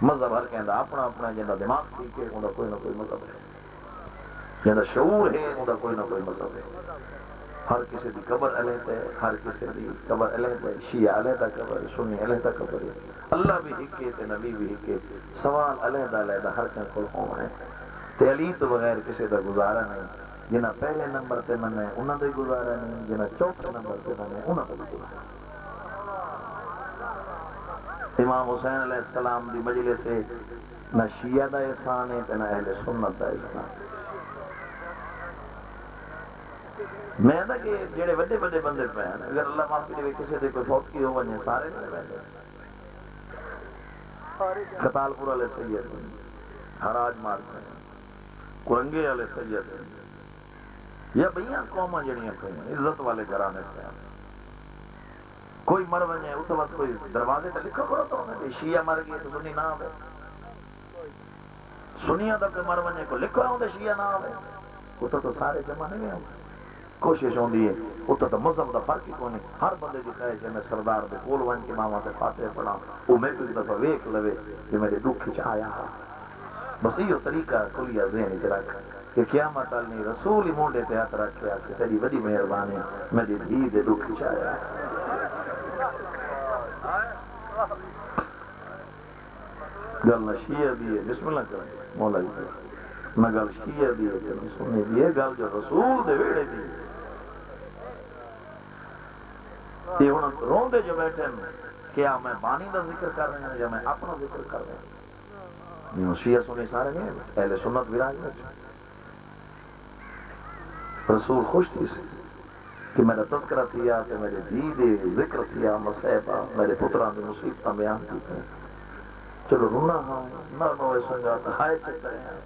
مذہب ہر کہندا اپنا اپنا جنہاں دماغ ٹھیک ہے انہاں کوئی نہ کوئی مذہب ہے، جنہاں شعور ہے انہاں کوئی نہ کوئی مذہب ہے۔ ہر کسی دی قبر علیحدہ ہے، ہر کسی دی قبر علیحدہ ہے، شیعہ علیحدہ قبر ہے، سنی علیحدہ قبر ہے، اللہ بھی ایک ہے تے نبی بھی ایک ہے، سوال علیحدہ علیحدہ ہر کہیں کھل ہونا ہے۔ تے علی تو بغیر کسی دا گزارا نہیں، جنہاں پہلے نمبر تے منے انہاں دا گزارا نہیں، جنہاں چوتھے نمبر تے منے انہاں دا گزارا نہیں۔ امام حسین علیہ السلام دی مجلس سے نہ شیعہ دا احسان ہے تے نہ اہل سنت دا احسان ہے۔ میں نہ کہ جڑے وڈے وڈے بندے پہ ہیں اگر اللہ معافی دے کسی دے کوئی فوت کی ہو ونجے سارے نہیں رہندے۔ خطال پور والے سید ہیں، حراج مارتے ہیں، کرنگے والے سید ہیں، یا بھیاں قوماں جڑیاں کہیں عزت والے گھرانے سے ہیں۔ کوئی مر ونجے اس وقت کوئی دروازے تے لکھو کرو تو انہیں شیعہ مر گئے تو سنی نہ آوے، سنیاں دا کوئی مر ونجے کو لکھو ہوں شیعہ نہ آوے، اتنا تو سارے جمع نہیں ہوں۔ کوشش ہوندی ہے اتنا تو مذہب دا فرق ہی کوئی، ہر بندے دی خواہش ہے میں سردار دے کول ون کے ماما تے فاتحہ پڑھا، وہ میں کوئی دفعہ ویکھ لوے کہ میرے دکھ وچ آیا۔ بس یہ طریقہ کلیہ ذہن وچ رکھ کہ قیامت والے رسول ہی مونڈے تے ہاتھ رکھیا کہ تیری بڑی مہربانی میری دھی دے دکھ وچ آیا۔ گل نہ شیعہ دی ہے، بسم اللہ کریں مولا جی، نہ گل شیعہ دی ہے نہ سنی دی ہے، گل جو رسول دے ویڑے دی ہے۔ یہ ہن روندے جو بیٹھے ہیں کیا میں بانی دا ذکر کر رہے ہیں یا میں اپنا ذکر کر رہے ہیں؟ شیعہ سنی سارے نہیں اہل سنت وراج میں رسول خوش تھی سے کہ میرا تذکرہ تھیا کہ میرے دید ذکر تھیا مصیبہ میرے پتران دی مصیبتاں بیان کی تھے، چلو رونا ہاں نہ نوے سنگات ہائے چکرے ہیں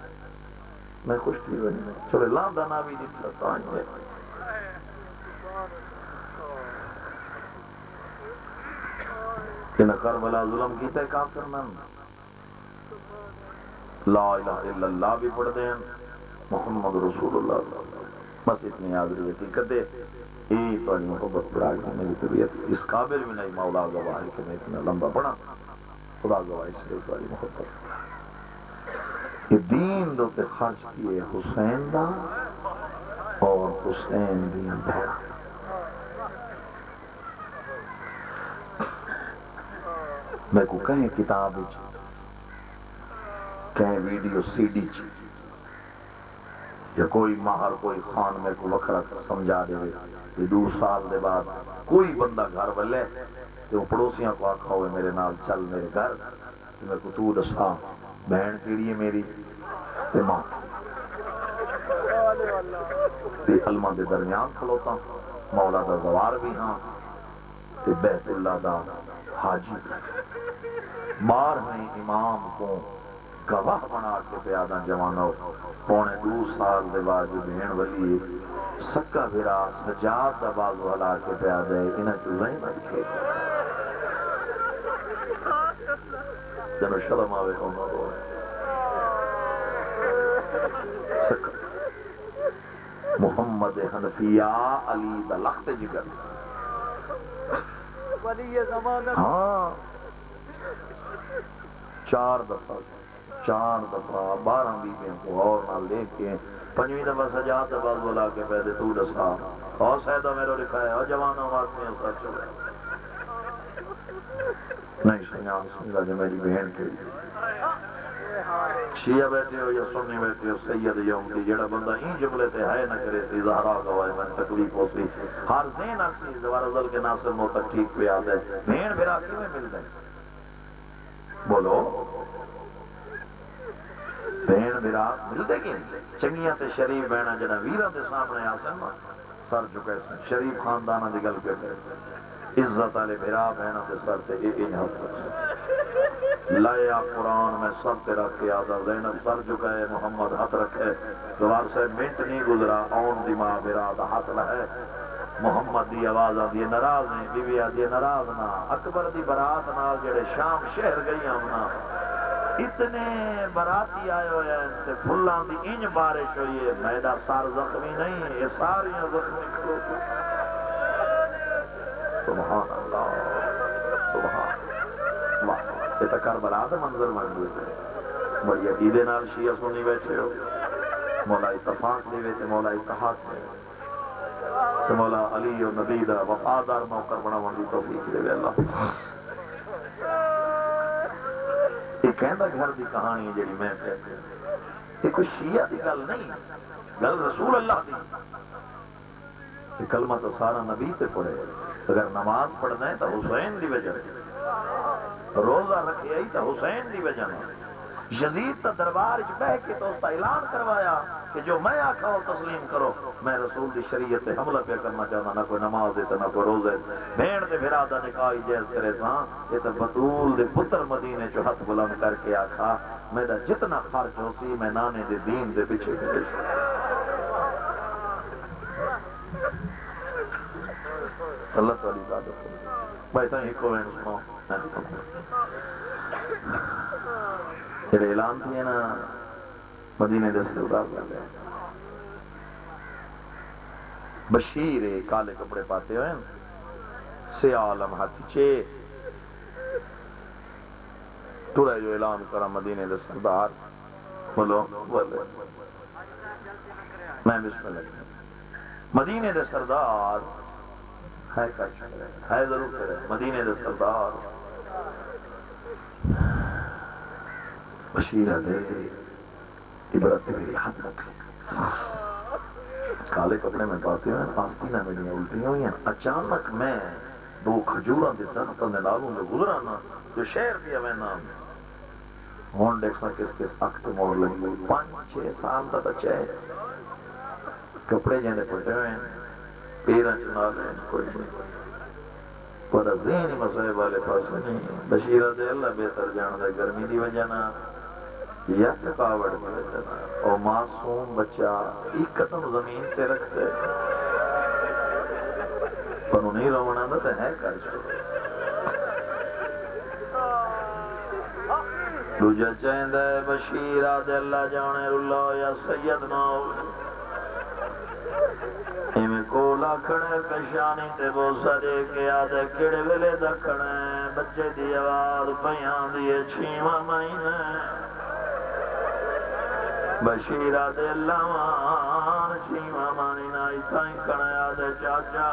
میں خوش تھی بنی چلو لاندہ ناوی دیتا تائیں ہوئے انہا کربلا ظلم کیتا ہے کافر من لا الہ الا اللہ بھی پڑھ دیں محمد رسول اللہ بس اتنی آگری حقیقت ہے۔ یہ تو محبت پڑھا گئی میری طبیعت اس قابل بھی نہیں مولا گواہ ہے کہ میں اتنا لمبا پڑھا، خدا گواہ اس لیے تمہاری محبت۔ یہ دین دو تے خرچ کیے حسین دا اور حسین دی بہن۔ میں کو کہیں کتاب کہیں ویڈیو سی ڈی یا کوئی ماہر کوئی خان میں کو وکھرا سمجھا دے کہ 2 سال دے بعد کوئی بندہ گھر والے تو پڑوسیاں کو آکھا ہوئے میرے نال چل میرے گھر میں کو تو دسا بہن کیڑی ہے میری تے ماں تے علماء دے درمیان کھلوتا مولا دا زوار بھی ہاں تے بیت اللہ دا حاجی 12 امام کو گواہ بنا کے پیادہ جوانوں پونے 2 سال دے بعد بہن ولی سکا بھرا سجاد دا بازو ہلا کے پیادہ ہے انہیں چوزیں نہ دکھے جنہوں شرم آوے ہونا روئے سکا محمد حنفیہ علی دا لخت جگر ہاں 4 دفعہ 12 بیویاں کو اور نہ لے کے 5ویں دفعہ سجاد دباز بلا کے پہلے تو دسا اور سیدہ میرے لکھا ہے اور جوانوں واسطے ہیں سچ نہیں سنیان سنگا جو میری بہن کے شیعہ بیٹھے ہو یا سنی بیٹھے ہو سید یوم کی جڑا بندہ ہی جملے تے ہے نہ کرے سی زہرا گواہ من تکلیف ہو سی ہر زین اکسی دوار ازل کے ناصر موتک ٹھیک پہ آدھے بہن بھرا کیوں مل دیں بولو بہن بھرا مل دے گی چنگیاں تے شریف بہنا جنا ویرہ دے سامنے آسن سر چکے سن شریف خاندانہ دی گل پہ کرے عزت والے بھرا بہنا تے سر تے ایک ہاتھ رکھے لائیا قرآن میں سر تے رکھ کے آدھا زینب سر چکا ہے محمد ہاتھ رکھے دوار سے منٹ نہیں گزرا اون دی ماں بھرا دا ہاتھ لہے محمد دی آواز آدھی ناراض نہیں بی بی آدھی ناراض نہ اکبر دی برات نال جڑے شام شہر گئی آمنا اتنے براتی آئے ہوئے ہیں تے پھلان دی انج بارش ہوئی ہے میدہ سار زخمی نہیں یہ ساریاں زخمی کھلو سبحان اللہ سبحان اللہ یہ تو کربلا کا منظر بن گیا بڑی عقیدے نال شیعہ سنی بیٹھے ہو مولا اتفاق دے تے مولا اتحاد دے تے مولا علی و نبی دا وفادار نوکر بناون دی توفیق دے اللہ یہ کہندا گھر دی کہانی ہے جڑی میں کہتے یہ کوئی شیعہ دی گل نہیں گل رسول اللہ دی یہ کلمہ تو سارا نبی تے پڑھے اگر نماز پڑھنا ہے تو حسین دی وجہ روزہ رکھے آئی تو حسین دی وجہ یزید تا دربار بہ کے تو اس کا اعلان کروایا کہ جو میں آکھا ہو تسلیم کرو میں رسول دی شریعت سے حملہ پہ کرنا چاہتا نہ کوئی نماز دیتا نہ کوئی روزے بھیڑ دے بھرا دا نکاح جیز کرے ساں یہ تو بطول دے پتر مدینے چو ہاتھ بلند کر کے آکھا میرا جتنا خرچ ہو سی میں نانے دے دین دے پیچھے گئے سی اللہ تعالی عبادت بھائی تاں ہی کوئی سنو جب اعلان تھی نا مدینے دے سردار لگے بشیر کالے کپڑے پاتے ہوئے سیاہ علم ہاتھی چے تورے جو اعلان کرا مدینے دے سردار بولو بولے میں بسم اللہ مدینے دے سردار ہے کر چکے ہے ضرور کرے مدینے دے سردار بشیرہ دے عبرت میری حد رکھ لے کالے کپڑے میں پاتے ہوئے آستینہ میری الٹی ہوئی ہیں اچانک میں دو کھجوراں دے درختوں دے نالوں میں گزرانا جو شہر دیا میں نام ہون دیکھنا کس کس اکت موڑ لگی 5-6 سال دا بچہ ہے کپڑے جانے پڑتے ہوئے پیرہ چنا لیں کوئی نہیں پر ذہنی مسئلے والے پاس نہیں بشیرہ دے اللہ بہتر جان دے گرمی دی وجہ نہ یا تھکاوٹ کی وجہ نہ اور معصوم بچہ ایک قدم زمین تے رکھتے پر انہیں رونا نہ تو ہے کر چھوڑے دوجہ چاہندہ ہے بشیرہ دے اللہ جانے اللہ یا سیدنا ایمیں کولا کھڑے کشانی تے بوسا دے کے آدھے کڑے ویلے دکھڑے بچے دی آواز بیان دیئے چھیمہ مہینے بشیرہ دے لوان چھیمہ مہینے ایتائیں کھڑے آدھے چاچا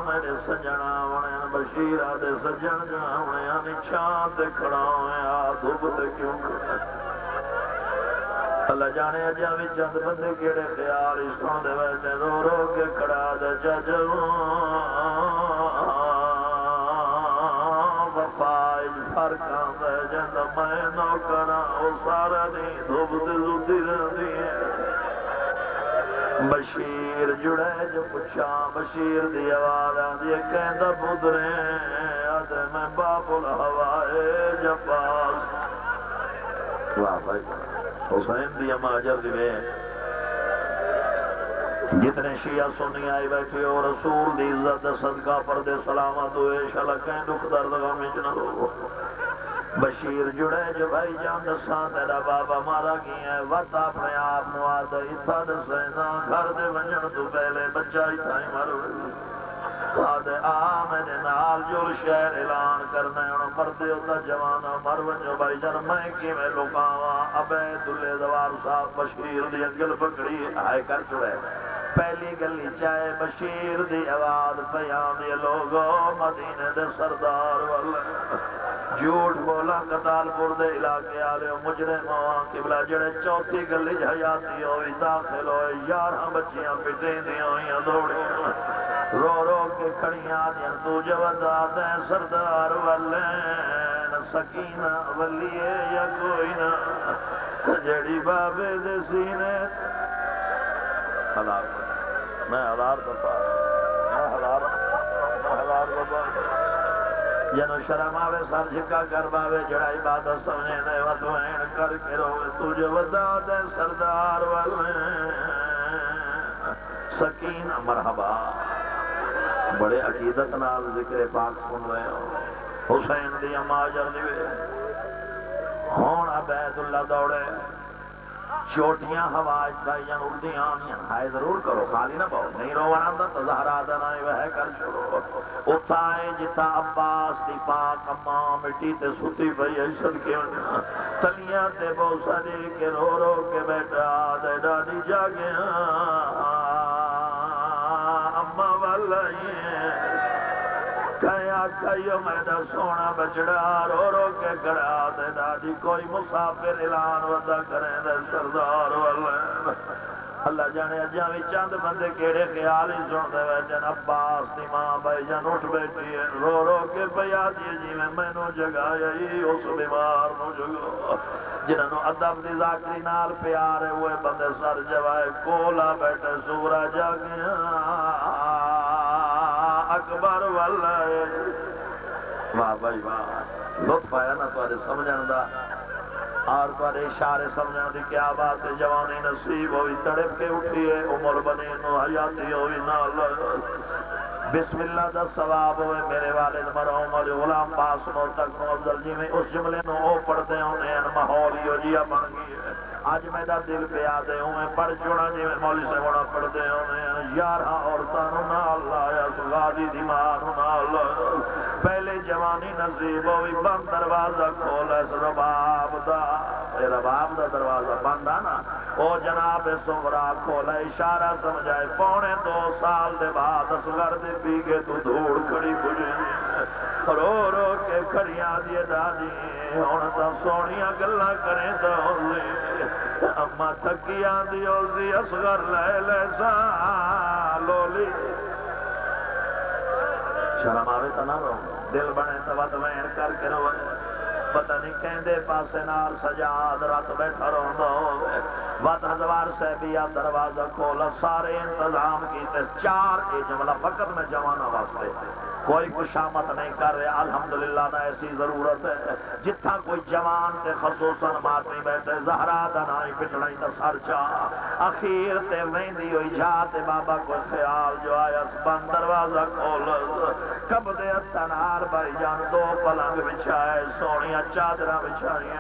میرے سجنہ ہونے بشیرہ دے سجن جانے آنی چھان تے کھڑا ہوئے آدھوب تے کیوں کھڑے اللہ جانے اجاوی چند بندے کیڑے خیال اسکون دے بیٹھے رو رو کے کھڑا دے چاچو وفائج فرقان دے جند میں نوکرا او سارا نہیں دھوب دے زودی رہنی ہے بشیر جڑے جو پچھا بشیر دی آواز آدھی کہندہ بدرے آدھے میں باب الہوائے جپاس واہ بھائی حسین دی اما عجر دیوے جتنے شیعہ سنی آئی بیٹھے ہو رسول دی عزت صدقہ پردے سلامت ہوئے شلکیں دکھ درد غمیچ نہ ہو بشیر جڑے جو بھائی جان دسان تیرا بابا مارا کی ہے وقت اپنے آپ نواد اتھا دسینا گھر دے ونجن تو پہلے بچہ اتھائی مروڑی آدھے آمین نال جل شہر اعلان کرنے انہوں مردے ہوتا جوانا مرونجو بھائی جان میں کی میں لکاواں عبید اللہ دوار صاحب بشیر دی انگل پکڑی آئے کر چڑے پہلی گلی چاہے بشیر دی آواز بیان دی لوگو مدینے دے سردار والے جھوٹ بولا قتالپور دے علاقے آلے مجرم ہوا قبلہ جڑے چوتھی گلی حیاتی ہوئی داخل ہوئے 11 بچیاں پٹیں دی ہوئیاں دوڑی رو رو کے کھڑیاں دیا تو جوزا دے سردار والین سکینہ ولیے یا کوئی نہ جڑی بابے دے سینے ہزار میں ہزار دفعہ بابا جنو شرم آوے سر جھکا کر باوے جڑا عبادت سمجھے دے ودوین کر کے روے تجھے ودا دے سردار والین سکینہ مرحبا بڑے عقیدت نال ذکر پاک سن رہے ہو حسین دی اما عجر دیوے ہون عبید اللہ دوڑے چوٹیاں ہوا اٹھائیاں اڑدیاں آنیاں ہائے ضرور کرو خالی نہ پاؤ نہیں روان آندا تو زہرا دا نہ وہ کر چھوڑو اتھائے جتا عباس دی پاک اماں مٹی تے ستی پئی عزت کے تلیاں تے بوسا دے کے رو رو کے بیٹھا دے ڈاڈی جاگیاں اماں والا کہیا کہیو میرا سونا بچڑا رو رو کے کڑا دے ڈاڈی کوئی مسافر اعلان ودا کریں دے سردار والے اللہ جانے اجاں بھی چند بندے کیڑے خیال ہی سن دے بیٹھن عباس دی ماں بھائی جان اٹھ بیٹھی ہے رو رو کے پیا دی جی میں نو جگایا ہی اس بیمار نو جگا جنہوں ادب دی ذاکری نال پیار ہے ہوئے بندے سر جوائے کولا بیٹھے سورا جاگیاں اکبر والا واہ بھائی واہ لطف آیا نا تھوڑے سمجھن دا اور تھوڑے اشارے سمجھن دی کیا بات ہے جوانی نصیب ہوئی تڑپ کے اٹھی ہے عمر بنی نو حیاتی ہوئی نال بسم اللہ دا ثواب ہوئے میرے والد مرحوم اور غلام پاس نو تک نو افضل جی میں اس جملے نو او پڑھتے ہونے ہیں ماحول ہی ہو جیا بن گئی ہے آج میرا دل پہ آدھے ہوں پڑھ چوڑا جی میں مولی سے بڑا پڑھتے ہونے ہیں یارہ عورتانو نال لایا سغادی دیمانو نال پہلے جوانی نصیب ہوئی بند دروازہ کھولا اس رباب دا رباب دا دروازہ بند آنا او جناب سغرا کھولا اشارہ سمجھائے 2.25 سال دے بعد اصغر دے پی کے تو دھوڑ کھڑی کھڑی رو رو کے کھڑیاں دیے دادی ہون تا سونیاں گلاں کریں تا ہولی اما تھکیاں دی ہولی اصغر لے سا لولی شرم آوے تا نہ رو دل بنے تا ود وین کر کے رو پتہ نہیں کہندے پاسے نال سجاد رات بیٹھا روندہ ہوئے وقت ہزوار سے بھی دروازہ کھولا سارے انتظام کیتے 4 یہ جملہ فقط میں جوانا واسطے کوئی کشامت نہیں کر رہے الحمدللہ نہ ایسی ضرورت ہے جتھا کوئی جوان تے خصوصاً ماتمی بیٹھے زہرا دنائی پٹڑائی تا سر چاہ اخیر تے ویندی ہوئی جاتے بابا کوئی خیال جو آیا بند دروازہ کھولا کب دے تنار بھائی جان 2 پلنگ بچھائے سونیاں چادرہ بچھائیں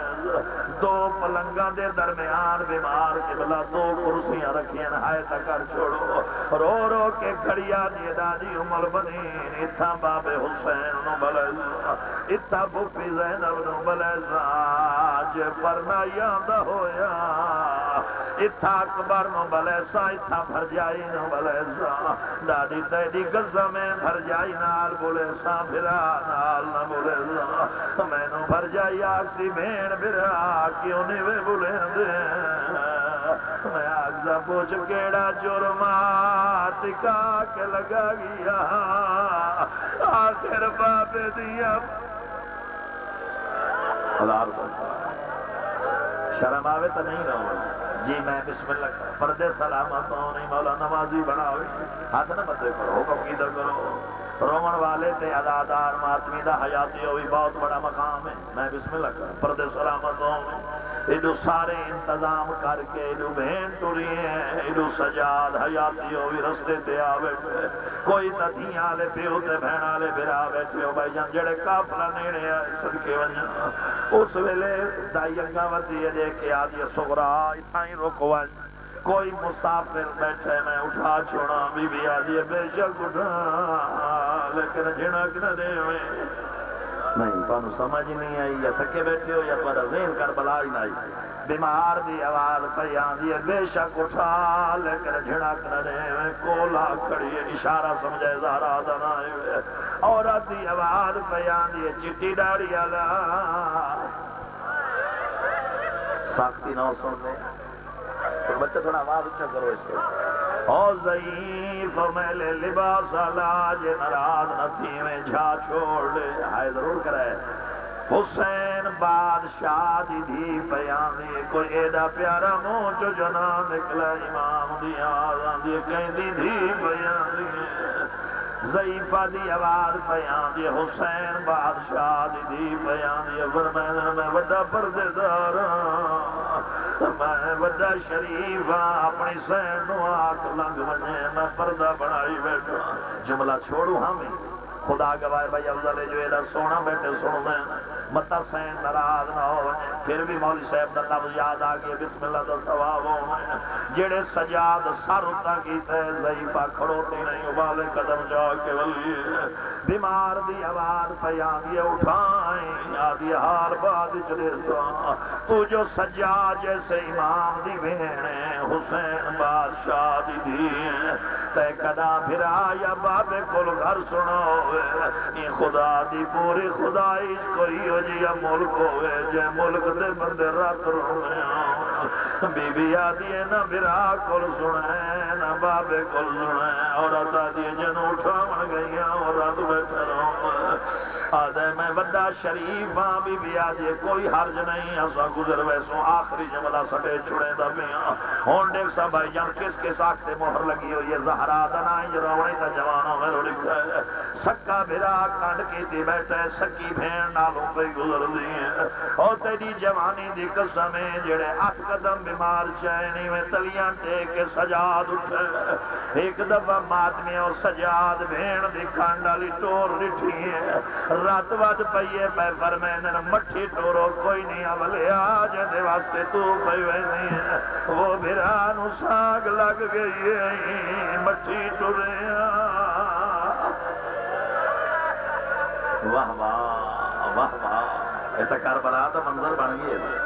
2 پلنگاں دے درمیان بیمار قبلہ 2 کرسیاں رکھیں ہائے تکر چھوڑو رو رو کے کھڑیا دی دادی عمر بنین اتھا باب حسین نو بلیزا اتھا بھوپی زینب نو بلیزا جے پرنا یاد ہویا اتھا اکبر نو بلیزا اتھا بھرجائی نو بلیزا دادی تیدی گزمیں بھرجائی نال بلیزا بھرا نال نہ بلیزا میں نو بھرجائی آکسی بین بھرا کیوں نہیں وے بلیندے میں آگزہ پوچھ کیڑا جرمات کا کے لگا گیا آخر باب دیا شرم آوے تو نہیں رہو جی میں بسم اللہ کروں پردے سلامت ہوں نہیں مولا نوازی بڑا ہوئی ہاتھ نہ بندے کرو حکم کی در کرو رومن والے تے ادادار ماتمی دا حیاتی ہوئی بہت بڑا مقام ہے میں بسم اللہ کروں پردے سلامت ہوں ایڈو سارے انتظام کر کے ایڈو بہن ٹوری ہیں ایڈو سجاد حیاتی ہوئی رستے تے آوے کوئی تا دھیاں لے پیو تے بہنہ لے بھرا بیٹھے ہو بھائی جان جڑے کافلہ نیڑے آئے صدقے ونجا اس ویلے دائی انگا وطی ہے دیکھے آدھی سغرا اتھائیں رکوان کوئی مسافر بیٹھے میں اٹھا چھوڑا بی بی آدھی بے شک اٹھا لیکن جھنک نہ دے ہوئے نہیں پانو سمجھ نہیں آئی یا تھکے بیٹھے ہو یا پڑا ذہن کر بلائی نہیں بیمار دی آواز پہ آندھی ہے بے شک اٹھا لیکن جھڑک نہ دے کولا کھڑی ہے اشارہ سمجھے زہرا دنائے ہوئے عورت دی آواز پہ آندھی ہے چٹی ڈاڑی اللہ ساکتی نہ سن دے تو بچہ تھوڑا آواز اچھا کرو اس کو او ضعیف میلے لباس علاج نراض نتھی میں جھا چھوڑ لے ہائے ضرور کرے حسین بادشاہ دی دھی پیامی کوئی ایڈا پیارا مونچو جنا نکلا امام دی آزان دی کہیں دی دھی پیامی ضعیفہ دی آواز پیامی حسین بادشاہ دی دھی پیامی فرمین میں وڈا پردے دارا میں وڈا شریف اپنی سین نو آکھ لنگ بنے میں پردہ بڑھائی بیٹھا جملہ چھوڑو ہمیں خدا گواہ بھائی افضل جو ایڈا سونا بیٹھے سنو میں متا سین نراض نہ ہو پھر بھی مولوی صاحب دا لفظ یاد آ گیا بسم اللہ دا ثواب ہونا جڑے سجاد سر اتنا کیتا ہے ضعیفہ کھڑوتے نہیں ابالے قدم جا کے ولی بیمار دی آواز پہ آدھی اٹھائیں آدھی حال بعد چلے سا تو جو سجاد جیسے امام دی بہن حسین بادشاہ دی دی تے کدا پھرا یا بابے کل گھر سنو یہ خدا دی پوری خدائی کوئی ہو جی یا ملک ہوئے جے ملک دے بندے رات رونے بی بی آدھی ہے نا پھرا کل سنے نا بابے کل سنے عورت آدھی ہے جنو اٹھاون گئی اور رات بیٹھے رہوں آدھے میں بڑا شریف ہاں بی آدھی ہے کوئی حرج نہیں ایسا گزر ویسوں آخری جملہ سٹے چھڑے دا میاں ہون دیکھ سا بھائی جان کس آختے مہر لگی ہو یہ زہرا دنائی جروڑی تا جوانوں میں رو لکھا ہے سکا بھرا کانڈ کی تھی بیٹھے سکی بھین نالوں پہ گزر دی ہے اور تیری جوانی دی قسمیں جڑے 8 قدم بیمار چینی میں تلیاں ٹیک کے سجاد اٹھے ایک دفعہ ماتمی اور سجاد بھین دی کانڈالی ٹور رٹھی ہے رات واد پئیے پہ فرمین مٹھی ٹورو کوئی نہیں اولے آج دے واسطے تو پئی ویسے ہے وہ بھرانو ساگ لگ گئی ہے مٹھی ٹورے واہ واہ واہ واہ ایسا کربلا تو منظر بن گئی ہے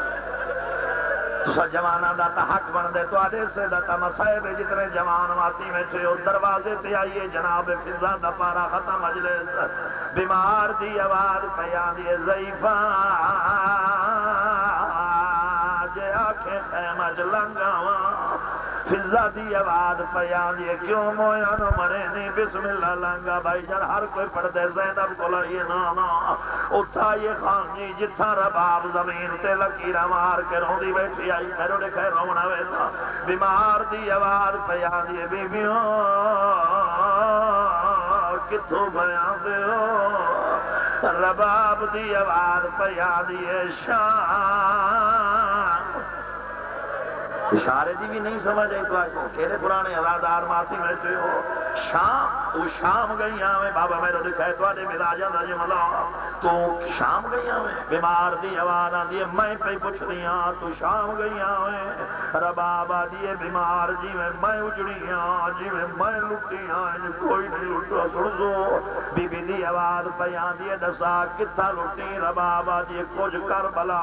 تسا جوانہ داتا حق بن دے تو آدھے سے داتا مسائب جتنے جوان ماتی میں چھے دروازے تے آئیے جناب فضا دا پارا ختم مجلس بیمار دی آواز پیان دی ضعیفہ جے آنکھیں خیمہ جلنگاواں فضا دی آواز پیان دی کیوں مویانو مرے نہیں بسم اللہ لنگا بھائی جان ہر کوئی پڑھ دے زینب کو لائیے نانا اتھا یہ خانجی جتھا رباب زمین تے لکیرہ مار کے روندی بیٹھی آئی خیرو دے خیر رونا ویسا بیمار دی آواز پیان دی بیبیوں کتھو بیان دے ہو رباب دی آواز پیان دی شان اشارے دی بھی نہیں سمجھ آئی تو آئے کہنے پرانے ازادار ماتی بیٹھے ہو شام وہ شام گئی ہمیں بابا میرے دکھائے تو آدھے میرا جاندہ جی ملا تو شام گئی ہمیں بیمار دی آواز آن دیئے میں پہ پوچھ رہی ہاں تو شام گئی ہمیں رباب آدھیے بیمار جی میں اجڑی ہاں جی میں لٹی ہاں کوئی نہیں لٹا سڑ دو بی بی دی آواز پہ آن دیئے دسا کتھا لٹی رباب آدھیے کچھ کربلا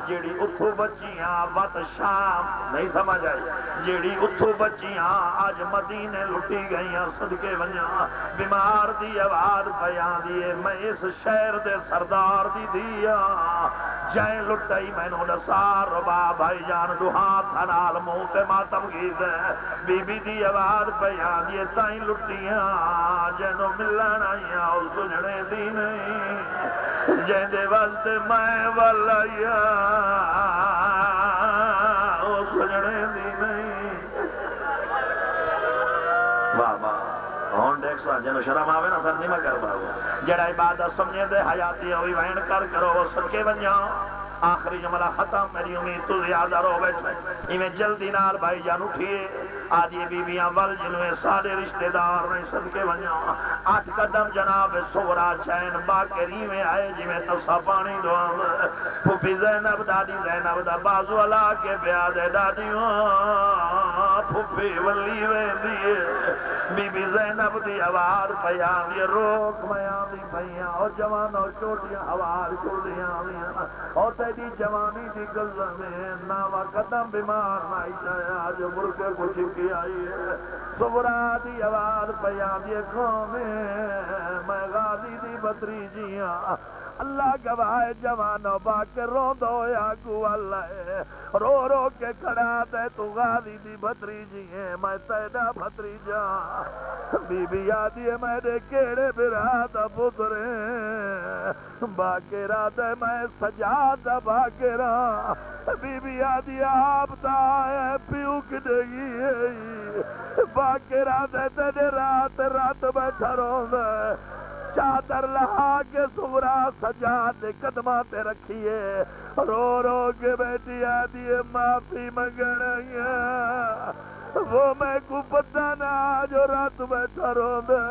جیڑی اتھو بچیاں وقت شام نہیں سمجھ آئی جیڑی اتھو بچیاں آج مدینے لٹی گئیاں صدقے ونیاں بیمار دی آواز بیان دیئے میں اس شہر دے سردار دی دیا جائیں لٹائی میں نو نسار ربا بھائی جان دوہاں تھنال موتے ماتم گیز ہے بی بی دی آواز بیان دیئے تائیں لٹیاں جنو ملن آئیاں اور سجنے دی نہیں جائیں دے وقت میں والائیاں اور سجنے دی نہیں واہ واہ ہون دیکھ سا جنو شرم آوے نا سر نہیں میں کر باؤ جڑا عبادت سمجھے دے حیاتی ہوئی وین کر کرو وہ صدقے بن جاؤ آخری جملہ ختم میری امید تو زیادہ رو بیٹھے ایمیں جلدی نال بھائی جان اٹھئے آدھی بیویاں ول جنویں سارے رشتہ دار نہیں صدقے بن جاؤ 8 قدم جناب سورا چین باکری میں آئے جی میں تصا پانی دوام پھوپی زینب دادی زینب دا بازو اللہ کے پیادے دادیوں پھوپی ولی میں دیئے بی بی زینب دی آوار پیان دی روک میان دی پیان اور جوان اور چوٹیاں آوار چوٹیاں آویاں اور تیری جوانی دی گلزہ میں ناوا قدم بیمار نائی جائے آج مرکے کو چپکی آئی ہے سورا دی آوار پیان دی قومیں میں غازی دی بطری جیاں اللہ گواہ جوانوں باکر رو دو یا کو اللہ رو رو کے کھڑا دے تو غازی دی بطری جییں میں تیدہ بطری جا بی بی آدھی ہے میں دے کیڑے برادہ پترے باکرہ دے میں سجادہ باکرہ بی بی آدھی آپ دائے پیوک دگی ہے باکرہ دے تیرے رات بیٹھا رو دے چادر لہا کے سورا سجاد قدمہ تے رکھیے رو رو کے بیٹی آدھی معافی منگنی وہ میں کو پتہ نہ جو رات بیٹھا رو دے